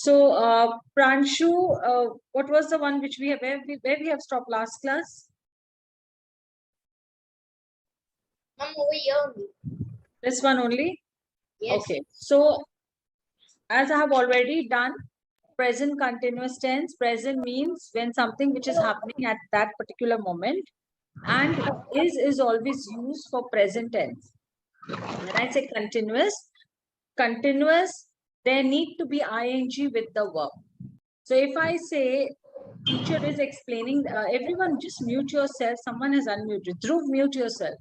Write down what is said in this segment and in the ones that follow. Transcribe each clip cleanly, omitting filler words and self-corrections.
So, Pranshu, what was the one which we have, where we have stopped last class? Over here. This one only? Yes. Okay. So, as I have already done, present continuous tense. Present means when something which is happening at that particular moment, and is always used for present tense. When I say continuous, there need to be ing with the verb. So if I say teacher is explaining, everyone just mute yourself. Someone has unmuted. Dhruv, mute yourself.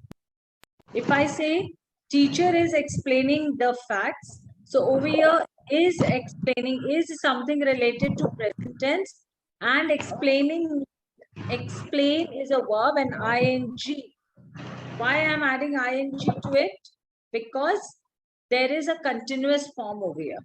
If I say teacher is explaining the facts, so over here is explaining is something related to present tense, and explain is a verb and ing. Why I am adding ing to it? Because there is a continuous form over here.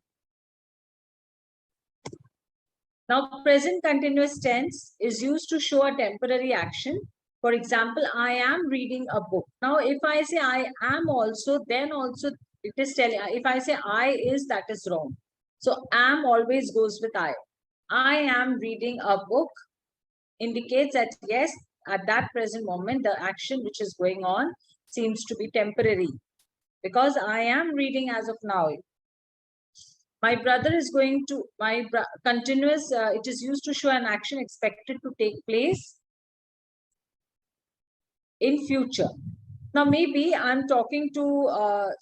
Now, present continuous tense is used to show a temporary action. For example, I am reading a book. Now, if I say I am also, then also it is telling, if I say I is, that is wrong. So, am always goes with I. I am reading a book indicates that yes, at that present moment, the action which is going on seems to be temporary, because I am reading as of now. My brother is going to, continuous, it is used to show an action expected to take place in future. Now, maybe I'm talking to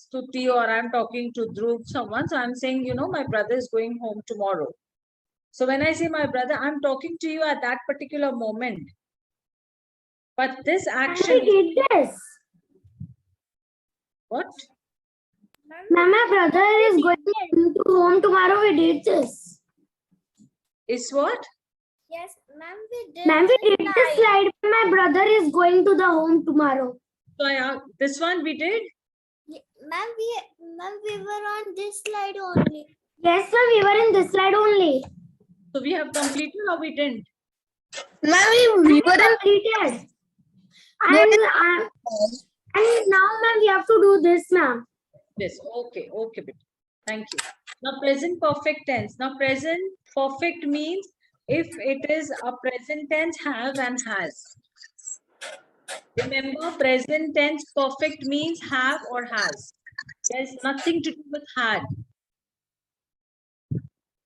Stuti, or I'm talking to Dhruv, someone. So I'm saying, you know, my brother is going home tomorrow. So when I say my brother, I'm talking to you at that particular moment. But this action. We did this. What? Ma'am, my brother is going to home tomorrow. We did this. Is what? Yes, ma'am, we did. Ma'am, we did this slide. My brother is going to the home tomorrow. So this one we did? Ma'am, we were on this slide only. Yes, ma'am, we were in this slide only. So we have completed or we didn't? Ma'am, we were completed. And now, ma'am, we have to do this, ma'am. Yes, okay, okay, thank you. Now, present perfect tense. Now, present perfect means if it is a present tense, have and has. Remember, present tense perfect means have or has. There's nothing to do with had.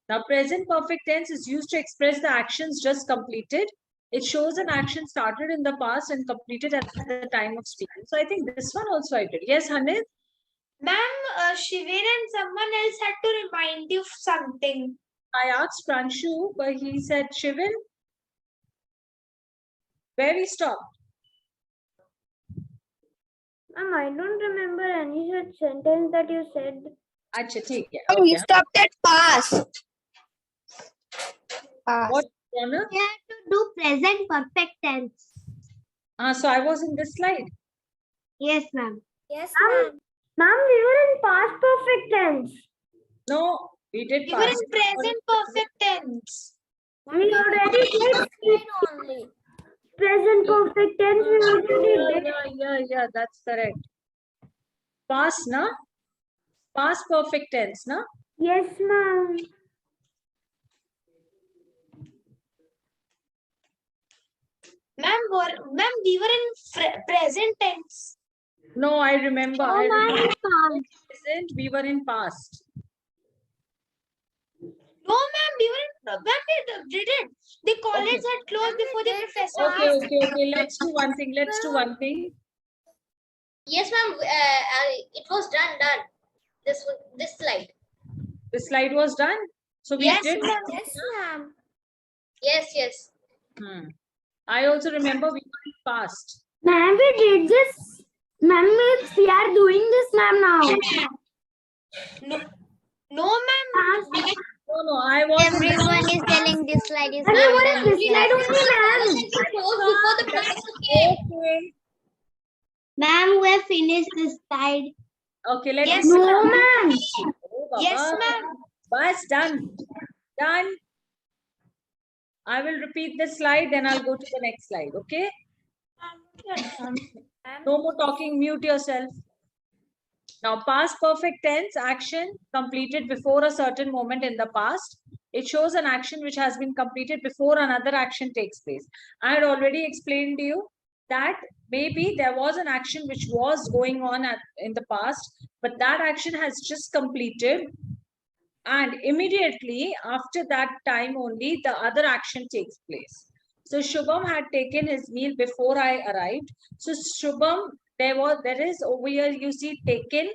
Now, present perfect tense is used to express the actions just completed. It shows an action started in the past and completed at the time of speaking. So, I think this one also I did. Yes, Hanif? Ma'am, Shivir and someone else had to remind you something. I asked Pranshu, but he said, Shivin, where we stopped? Ma'am, I don't remember any such sentence that you said. Acha, theek hai. Okay. We stopped at past. What, Donna? We have to do present perfect tense. So I was in this slide. Yes, ma'am. Yes, ma'am. Ma'am, we were in past perfect tense. No, we did We past. were in present perfect tense. We already did only. present perfect tense. We already did. Yeah, that's correct. Past, na? Past perfect tense, na? Yes, ma'am. Ma'am, we were in present tense. No, I remember. Oh, I remember. ma'am. Present, we were in past. No, ma'am, we did it. The college had closed before the professor. Okay. Let's do one thing. Yes, ma'am. It was done. This slide. The slide was done. So we did. Ma'am. Yes, ma'am. Yes. I also remember we were in past. Ma'am, we did this. Ma'am, we are doing this, ma'am, now. No, ma'am. No, I was. Everyone is telling this slide is Everyone in this slide only, ma'am. Before the professor came. Okay. Ma'am, we have finished this slide. Okay, let's. Yes, No, ma'am. Oh, Yes, Baba. ma'am. Bas, done. I will repeat this slide, then I'll go to the next slide. Okay. No more talking. Mute yourself. Now, past perfect tense action completed before a certain moment in the past. It shows an action which has been completed before another action takes place. I had already explained to you that maybe there was an action which was going on in the past, but that action has just completed, and immediately after that time only the other action takes place. So Shubham had taken his meal before I arrived. So Shubham, there is over here, you see, taken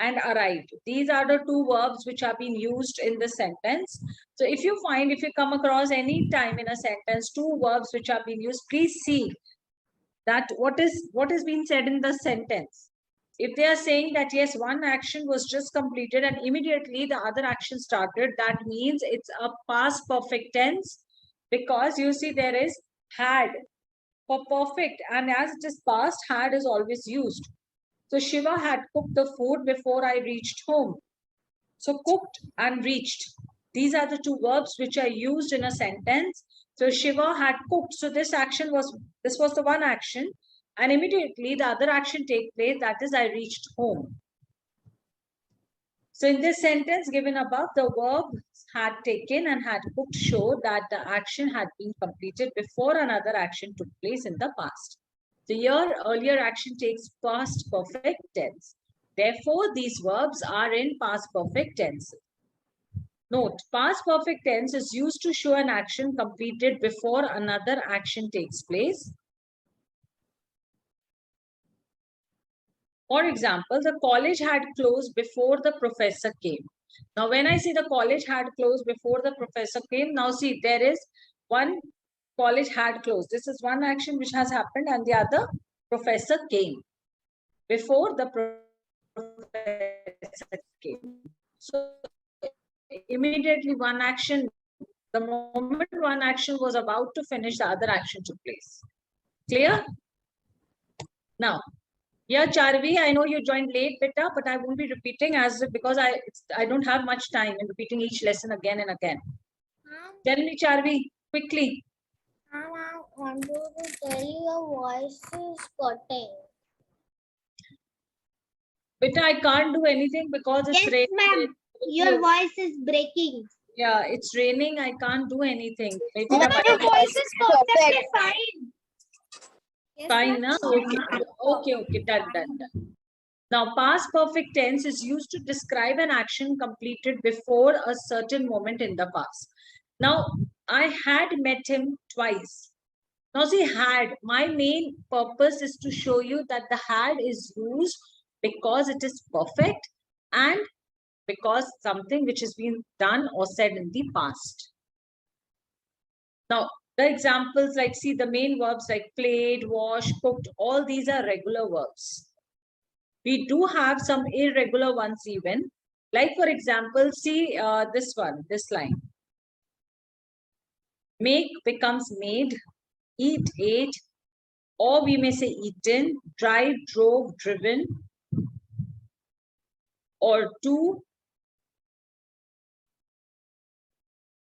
and arrived. These are the two verbs which are being used in the sentence. So if you come across any time in a sentence, two verbs which are being used, please see that what is being said in the sentence. If they are saying that yes, one action was just completed and immediately the other action started, that means it's a past perfect tense, because you see there is had for perfect, and as it is past, had is always used. So Shiva had cooked the food before I reached home. So cooked and reached, these are the two verbs which are used in a sentence. So Shiva had cooked. So this was the one action, and immediately the other action take place, that is I reached home. So in this sentence given above, the verb had taken and had cooked show that the action had been completed before another action took place in the past. The earlier action takes past perfect tense. Therefore, these verbs are in past perfect tense. Note, past perfect tense is used to show an action completed before another action takes place. For example, the college had closed before the professor came. Now, when I say the college had closed before the professor came, now see, there is one college had closed. This is one action which has happened, and the other, professor came. Before the professor came. So, immediately one action, the moment one action was about to finish, the other action took place. Clear? Now, yeah, Charvi, I know you joined late, beta, but I won't be repeating because I don't have much time in repeating each lesson again and again. Tell me, Charvi, quickly. I want to tell you your voice is cutting. Beta, I can't do anything because it's raining. Ma'am. Your voice is breaking. Yeah, it's raining. I can't do anything. Your voice is perfectly fine. Yes, fine, na? Okay, done. Now, past perfect tense is used to describe an action completed before a certain moment in the past. Now, I had met him twice. Now, see, had. My main purpose is to show you that the had is used because it is perfect and because something which has been done or said in the past. Now, the examples like, see, the main verbs like played, washed, cooked, all these are regular verbs. We do have some irregular ones even. Like, for example, see this line. Make becomes made, eat, ate, or we may say eaten, drive, drove, driven, or to.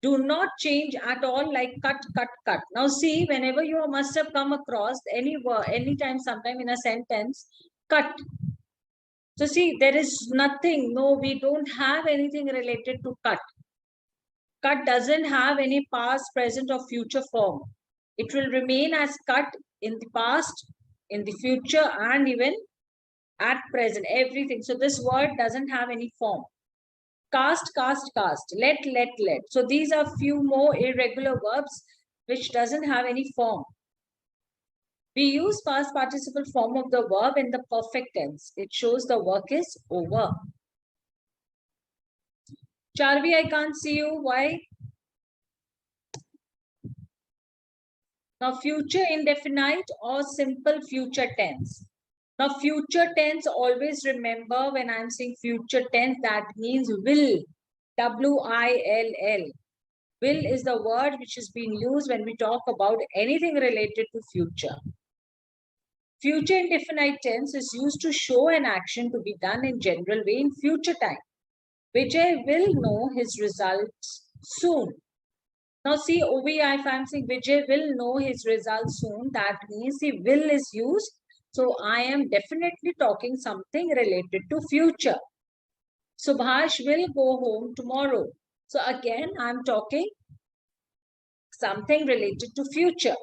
Do not change at all, like cut, cut, cut. Now see, whenever you must have come across any word, anytime, sometime in a sentence, cut. So see, there is nothing, no, we don't have anything related to cut. Cut doesn't have any past, present, or future form. It will remain as cut in the past, in the future, and even at present, everything. So this word doesn't have any form. Cast, cast, cast, let. So these are few more irregular verbs which doesn't have any form. We use past participle form of the verb in the perfect tense. It shows the work is over. Charvi, I can't see you. Why? Now, future indefinite or simple future tense. Now, future tense, always remember when I'm saying future tense, that means will. W-I-L-L. Will is the word which is being used when we talk about anything related to future. Future indefinite tense is used to show an action to be done in general way in future time. Vijay will know his results soon. Now see, over here, if I'm saying Vijay will know his results soon, that means the will is used. So I am definitely talking something related to future. Subhash will go home tomorrow. So again, I'm talking something related to future.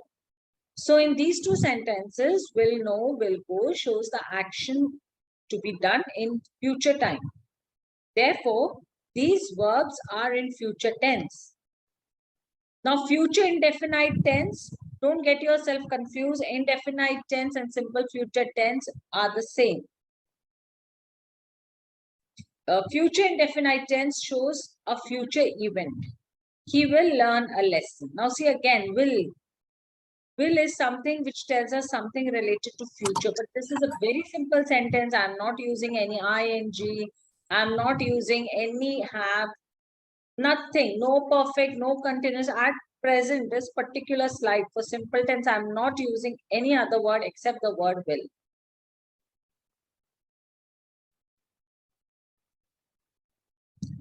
So in these two sentences, will know, will go shows the action to be done in future time. Therefore, these verbs are in future tense. Now, future indefinite tense, don't get yourself confused. Indefinite tense and simple future tense are the same. Future indefinite tense shows a future event. He will learn a lesson. Now, see again, will. Will is something which tells us something related to future. But this is a very simple sentence. I'm not using any ing. I'm not using any have. Nothing. No perfect, no continuous. At present, this particular slide for simple tense, I'm not using any other word except the word will.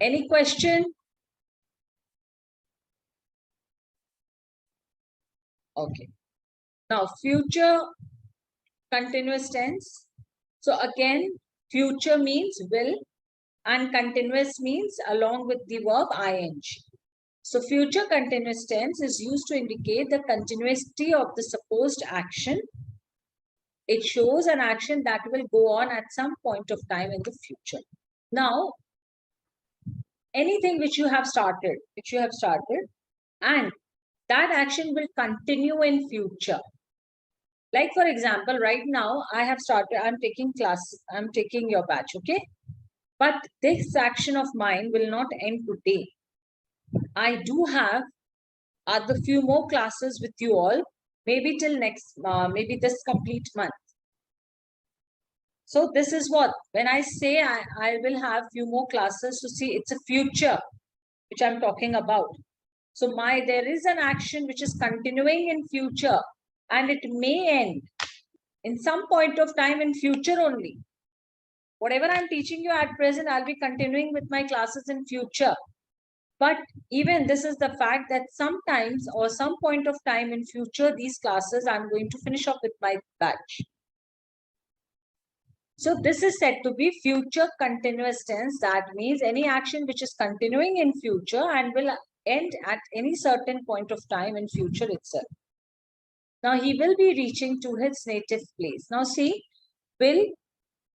Any question? Okay. Now, future continuous tense. So again, future means will and continuous means along with the verb ing. So future continuous tense is used to indicate the continuity of the supposed action. It shows an action that will go on at some point of time in the future. Now, anything which you have started, and that action will continue in future. Like for example, right now I have started, I'm taking your batch, okay? But this action of mine will not end today. I do have other few more classes with you all, maybe till next, maybe this complete month. So this is what, when I say I will have few more classes to see, it's a future which I'm talking about. So there is an action which is continuing in future and it may end in some point of time in future only. Whatever I'm teaching you at present, I'll be continuing with my classes in future. But even this is the fact that sometimes or some point of time in future, these classes, I'm going to finish up with my batch. So this is said to be future continuous tense. That means any action which is continuing in future and will end at any certain point of time in future itself. Now he will be reaching to his native place. Now see, will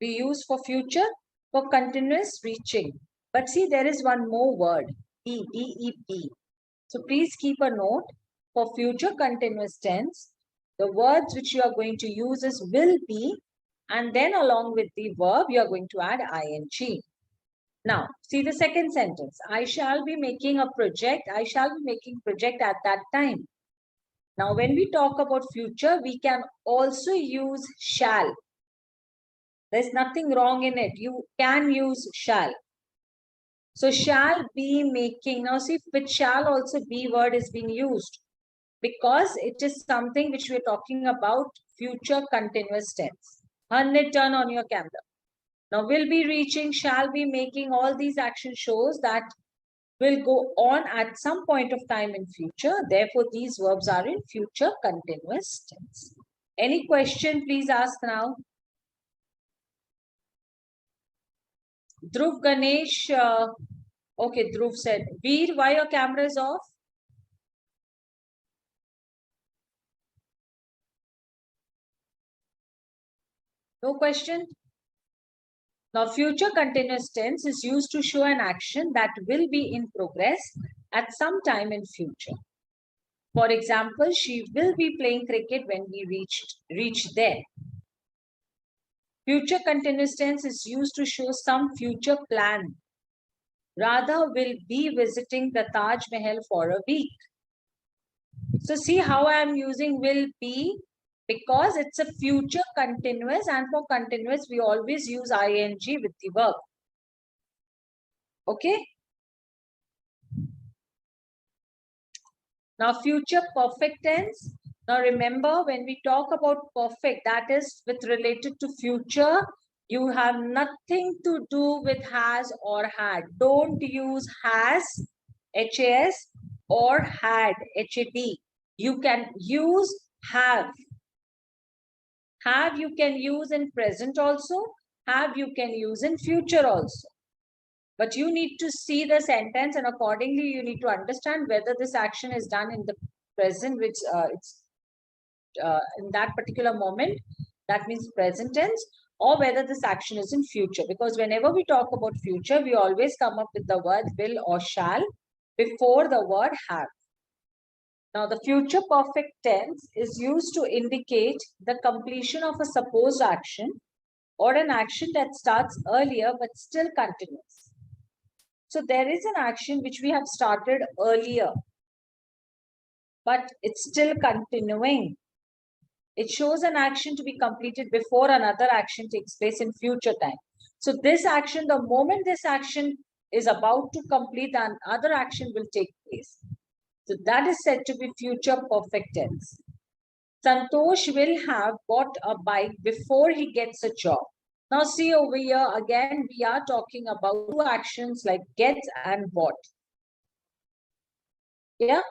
be used for future for continuous reaching. But see, there is one more word, B. So please keep a note for future continuous tense. The words which you are going to use is will be, and then along with the verb, you are going to add ing. Now, see the second sentence. I shall be making a project. I shall be making project at that time. Now, when we talk about future, we can also use shall. There's nothing wrong in it. You can use shall. So, shall be making. Now, see, with shall also be word is being used because it is something which we're talking about future continuous tense. 100 turn on your camera. Now, will be reaching, shall be making, all these action shows that will go on at some point of time in future. Therefore, these verbs are in future continuous tense. Any question, please ask now. Dhruv Ganesh, okay, Dhruv said, Veer, why your camera is off? No question? Now, future continuous tense is used to show an action that will be in progress at some time in future. For example, she will be playing cricket when we reach there. Future continuous tense is used to show some future plan. Radha will be visiting the Taj Mahal for a week. So see how I am using will be, because it's a future continuous, and for continuous we always use ing with the verb. Okay. Now future perfect tense. Now remember, when we talk about perfect, that is with related to future, you have nothing to do with has or had. Don't use has, HAS, or had, HAD. You can use have. Have you can use in present also. Have you can use in future also. But you need to see the sentence, and accordingly you need to understand whether this action is done in the present, which it's in that particular moment, that means present tense, or whether this action is in future. Because whenever we talk about future, we always come up with the word will or shall before the word have. Now, the future perfect tense is used to indicate the completion of a supposed action or an action that starts earlier but still continues. So there is an action which we have started earlier, but it's still continuing. It shows an action to be completed before another action takes place in future time. So this action, the moment this action is about to complete, another action will take place. So that is said to be future perfect tense. Santosh will have bought a bike before he gets a job. Now see over here, again, we are talking about two actions like gets and bought. Yeah.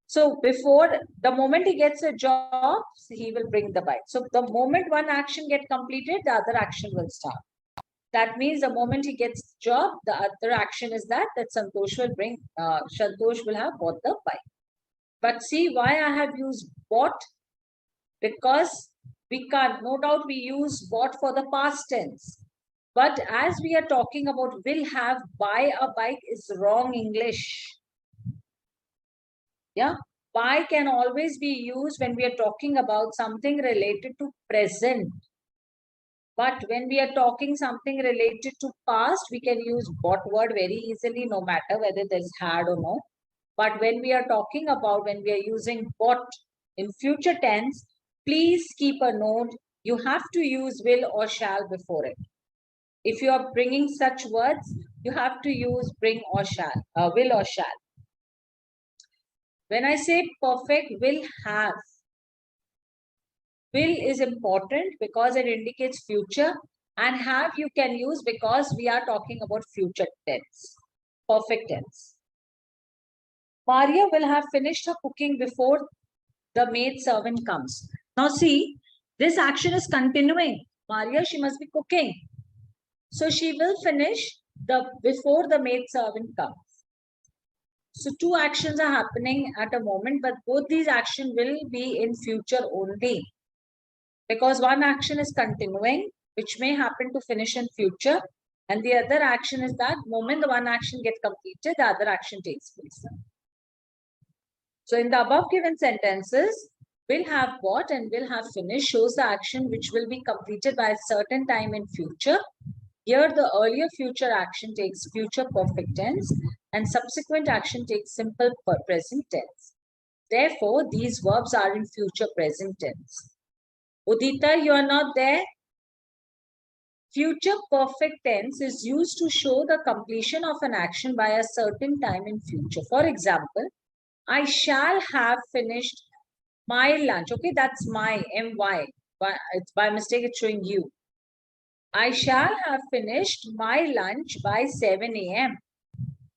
So before, the moment he gets a job, he will bring the bike. So the moment one action gets completed, the other action will start. That means the moment he gets the job, the other action is that Santosh will bring, Santosh will have bought the bike. But see why I have used bought? Because we can't, no doubt we use bought for the past tense. But as we are talking about will have, buy a bike is wrong English. Yeah, buy can always be used when we are talking about something related to present. But when we are talking something related to past, we can use bought word very easily, no matter whether there's had or no. But when we are talking about, when we are using bought in future tense, please keep a note. You have to use will or shall before it. If you are bringing such words, you have to use bring or shall, will or shall. When I say perfect, will have. Will is important because it indicates future, and have you can use because we are talking about future tense, perfect tense. Maria will have finished her cooking before the maid servant comes. Now see, this action is continuing. Maria, she must be cooking. So she will finish before the maid servant comes. So two actions are happening at a moment, but both these actions will be in future only. Because one action is continuing, which may happen to finish in future. And the other action is that moment the one action gets completed, the other action takes place. So in the above given sentences, will have bought and will have finished shows the action which will be completed by a certain time in future. Here, the earlier future action takes future perfect tense and subsequent action takes simple present tense. Therefore, these verbs are in future present tense. Udita, you are not there? Future perfect tense is used to show the completion of an action by a certain time in future. For example, I shall have finished my lunch. Okay, that's my, M-Y. It's by mistake, it's showing you. I shall have finished my lunch by 7 a.m.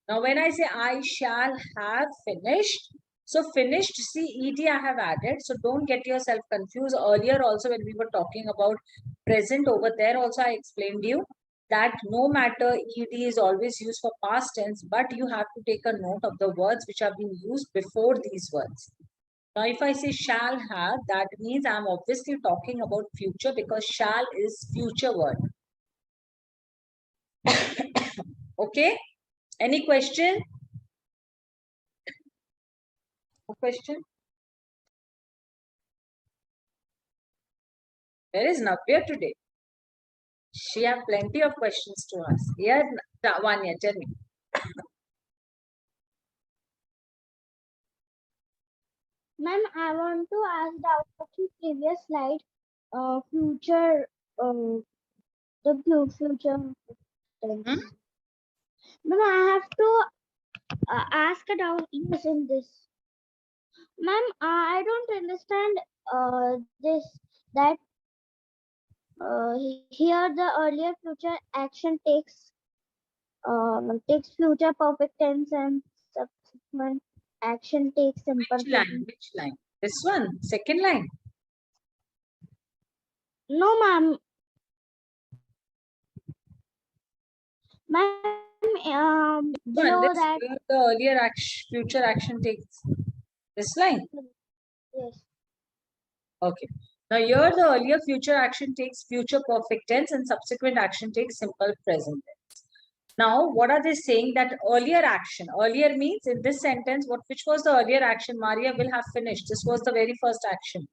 Now, when I say I shall have finished, so finished, see, ed I have added. So don't get yourself confused. Earlier also when we were talking about present over there also I explained you that no matter ed is always used for past tense, but you have to take a note of the words which have been used before these words. Now, if I say shall have, that means I'm obviously talking about future because shall is future word. Okay? Any question? No question? Where is Navya today? She has plenty of questions to ask. Here, Vanya, tell me. Ma'am, I want to ask the previous slide, future, the future tense. Ma'am, I have to ask a doubt using this. Ma'am, I don't understand this, that here the earlier future action takes future perfect tense and subsequent action takes simple Which line? present. Which line? This one, second line. No, ma'am. Ma'am, below this, that. where the earlier action, future action takes this line. Yes. Okay. Now here the earlier future action takes future perfect tense and subsequent action takes simple present tense. Now, what are they saying? That earlier action, earlier means in this sentence, which was the earlier action? Maria will have finished. This was the very first action.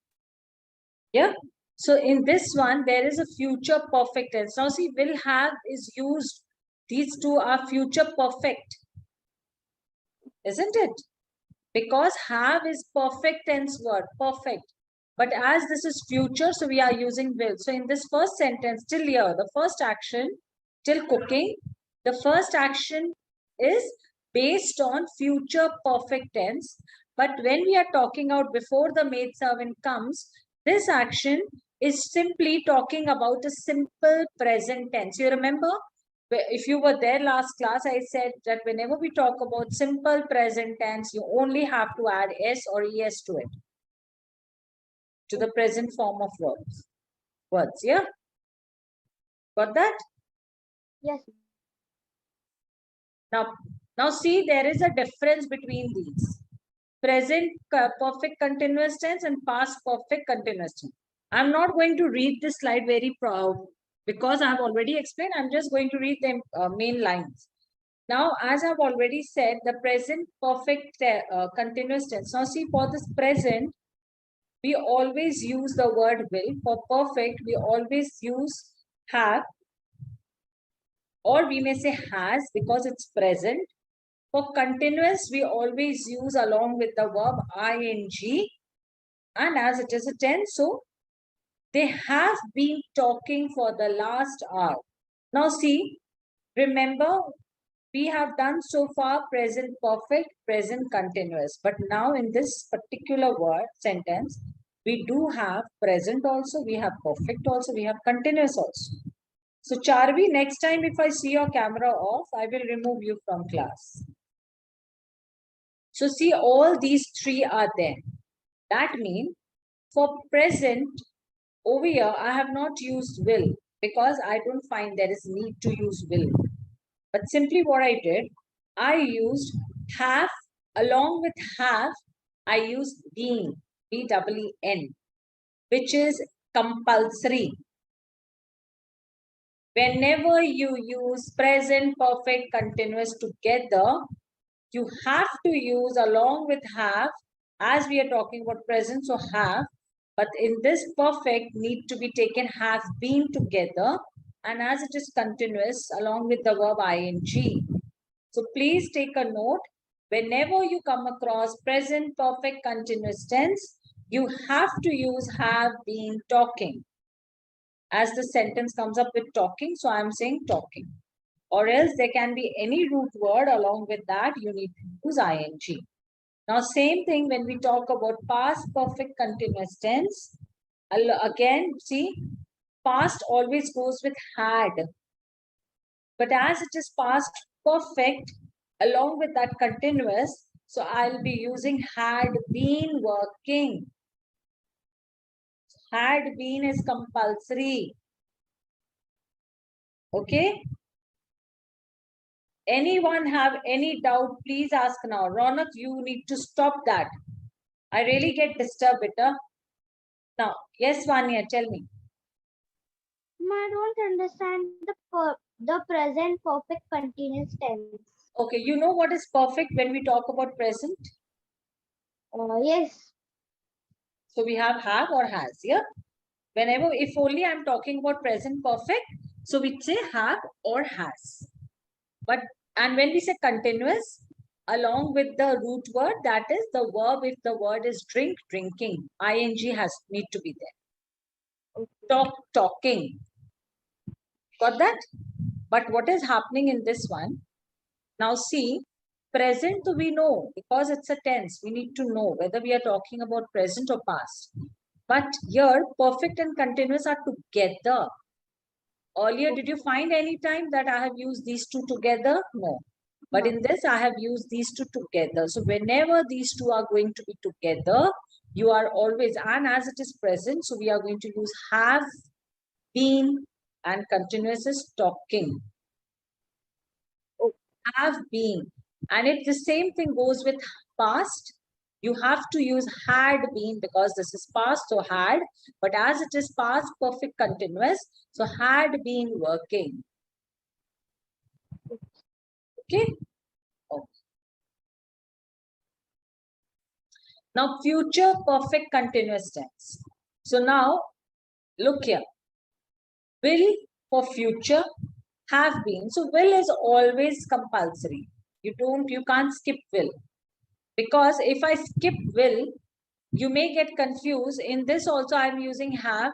Yeah. So in this one, there is a future perfect tense. Now see, will have is used. These two are future perfect. Isn't it? Because have is perfect tense word, perfect. But as this is future, so we are using will. So in this first sentence, till here, the first action, till cooking, the first action is based on future perfect tense. But when we are talking out before the maid servant comes, this action is simply talking about a simple present tense. You remember? If you were there last class, I said that whenever we talk about simple present tense, you only have to add s or es to it, to the present form of verbs. Words, yeah? Got that? Yes. Now see, there is a difference between these. Present perfect continuous tense and past perfect continuous tense. I'm not going to read this slide very proud because I have already explained. I'm just going to read the main lines. Now, as I've already said, the present perfect continuous tense. Now, see, for this present, we always use the word will. For perfect, we always use have, or we may say has because it's present. For continuous, we always use along with the verb ing, and as it is a tense, so they have been talking for the last hour. Now, see, remember, we have done so far present perfect, present continuous. But now in this particular word sentence, we do have present also, we have perfect also, we have continuous also. So Charvi, next time if I see your camera off, I will remove you from class. So see, all these three are there. That means for present, over here, I have not used will because I don't find there is need to use will. But simply what I did, I used have, along with have, I used been, B-E-E-N, which is compulsory. Whenever you use present perfect continuous together, you have to use along with have, as we are talking about present, so have, but in this perfect need to be taken have been together, and as it is continuous along with the verb ing. So please take a note, whenever you come across present perfect continuous tense, you have to use have been talking. As the sentence comes up with talking, so I'm saying talking. Or else there can be any root word along with that, you need to use ing. Now, same thing when we talk about past perfect continuous tense. Again, see, past always goes with had. But as it is past perfect, along with that continuous, so I'll be using had been working. Had been is compulsory. Okay? Anyone have any doubt, please ask now. Ronak, you need to stop that. I really get disturbed, beta. Now, yes, Vanya, tell me. I don't understand the present perfect continuous tense. Okay, you know what is perfect when we talk about present? Yes. So we have or has, yeah? Whenever, if only I'm talking about present perfect, so we say have or has. But, and when we say continuous, along with the root word, that is the verb, if the word is drink, drinking, ing has need to be there. Talk, talking. Got that? But what is happening in this one? Now see, present we know because it's a tense. We need to know whether we are talking about present or past. But here, perfect and continuous are together. Earlier, did you find any time that I have used these two together? No. But in this, I have used these two together. So whenever these two are going to be together, you are always, and as it is present, so we are going to use have, been, and continuous is talking. have been. And if the same thing goes with past, you have to use had been because this is past, so had. But as it is past perfect continuous, so had been working. Okay. Okay. Now, future perfect continuous tense. So now, look here. Will for future, have been. So will is always compulsory. You can't skip will. Because if I skip will, you may get confused. In this also I'm using have.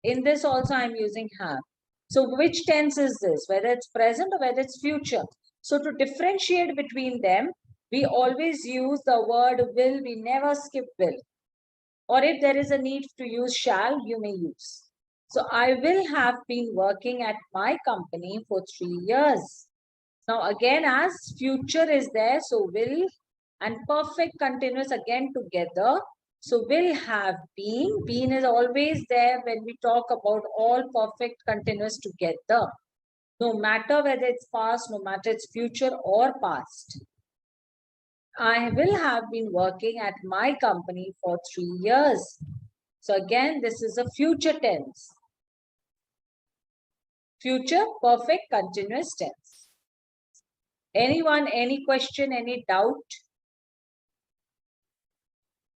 In this also I'm using have. So which tense is this? Whether it's present or whether it's future. So to differentiate between them, we always use the word will. We never skip will. Or if there is a need to use shall, you may use. So I will have been working at my company for 3 years. Now again, as future is there, so will and perfect continuous again together. So will have been. Been is always there when we talk about all perfect continuous together. No matter whether it's past, no matter it's future or past. I will have been working at my company for 3 years. So again, this is a future tense. Future perfect continuous tense. Anyone, any question, any doubt?